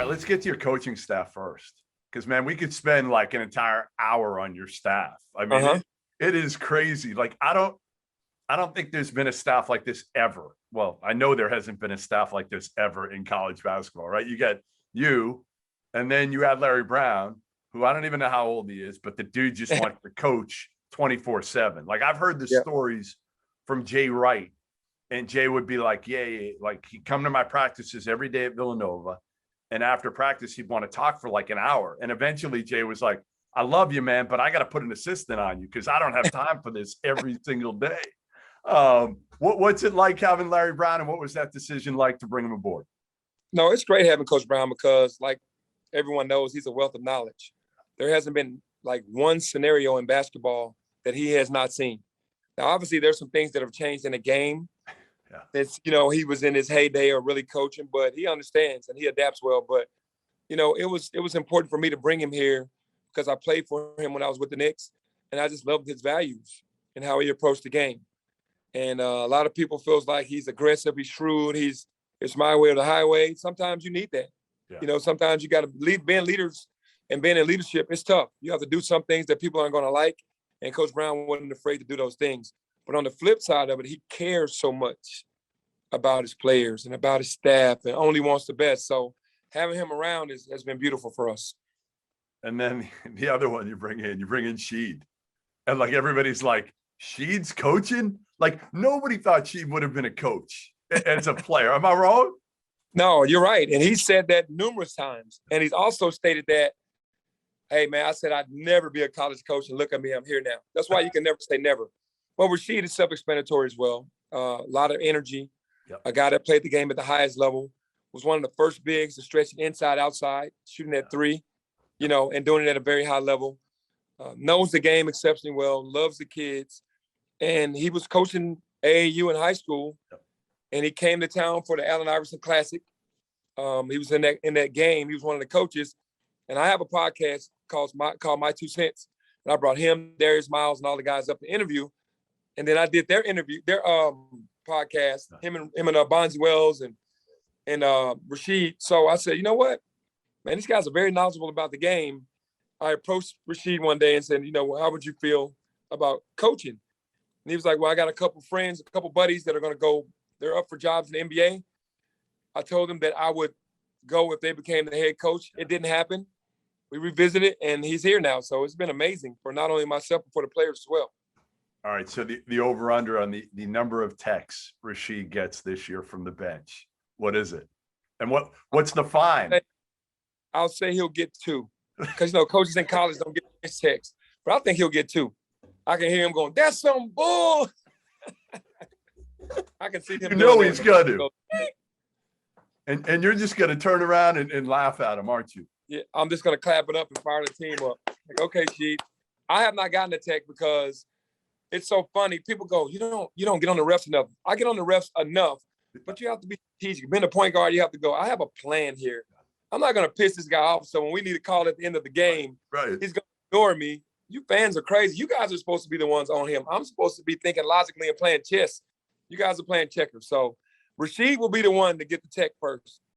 right, let's get to your coaching staff first. Because, man, we could spend like an entire hour on your staff. I mean, it is crazy. Like, I don't think there's been a staff like this ever. Well, I know there hasn't been a staff like this ever in college basketball, right? You got you, and then you had Larry Brown, who I don't even know how old he is, but the dude just wants to coach 24/7. Like, I've heard the stories from Jay Wright, and Jay would be like, yeah, like he'd come to my practices every day at Villanova. And after practice, he'd want to talk for like an hour. And eventually Jay was like, I love you, man, but I got to put an assistant on you because I don't have time for this every single day. What's it like having Larry Brown, and what was that decision like to bring him aboard? No, it's great having Coach Brown because, like everyone knows, he's a wealth of knowledge. There hasn't been like one scenario in basketball that he has not seen. Now, obviously, there's some things that have changed in the game. It's, he was in his heyday of really coaching, but he understands and he adapts well. But, it was important for me to bring him here because I played for him when I was with the Knicks, and I just loved his values and how he approached the game. And a lot of people feels like he's aggressive, he's shrewd, it's my way or the highway. Sometimes you need that. Yeah. Sometimes you got to being leaders and being in leadership, it's tough. You have to do some things that people aren't going to like, and Coach Brown wasn't afraid to do those things. But on the flip side of it, he cares so much about his players and about his staff and only wants the best. So having him around has been beautiful for us. And then the other one you bring in Sheed. And like everybody's like, Sheed's coaching? Like nobody thought Sheed would have been a coach as a player. Am I wrong? No, you're right. And he said that numerous times. And he's also stated that, hey, man, I said I'd never be a college coach, and look at me, I'm here now. That's why you can never say never. Well, Rasheed is self-explanatory as well. A lot of energy. Yep. A guy that played the game at the highest level, was one of the first bigs to stretch inside, outside, shooting at three, and doing it at a very high level. Knows the game exceptionally well, loves the kids. And he was coaching AAU in high school, and he came to town for the Allen Iverson Classic. He was in that game. He was one of the coaches. And I have a podcast called My 2 Cents. And I brought him, Darius Miles, and all the guys up to interview. And then I did their podcast, him and Bonzi Wells and Rasheed. So I said, you know what, man, these guys are very knowledgeable about the game. I approached Rasheed one day and said, how would you feel about coaching? And he was like, well, I got a couple friends, a couple buddies that are going to go. They're up for jobs in the NBA. I told them that I would go if they became the head coach. It didn't happen. We revisited, and he's here now. So it's been amazing for not only myself, but for the players as well. All right, so the over-under on the number of texts Rasheed gets this year from the bench, what is it? And what's the fine? I'll say he'll get 2 because, coaches in college don't get his texts. But I think he'll get 2. I can hear him going, that's some bull. I can see him. He's going to. And you're just going to turn around and laugh at him, aren't you? Yeah, I'm just going to clap it up and fire the team up. Like, okay, Sheed. I have not gotten a text because it's so funny. People go, you don't get on the refs enough. I get on the refs enough, but you have to be strategic. Being a point guard, you have to go, I have a plan here. I'm not going to piss this guy off. So when we need to call at the end of the game, he's going to ignore me. You fans are crazy. You guys are supposed to be the ones on him. I'm supposed to be thinking logically and playing chess. You guys are playing checkers. So Rasheed will be the one to get the tech first.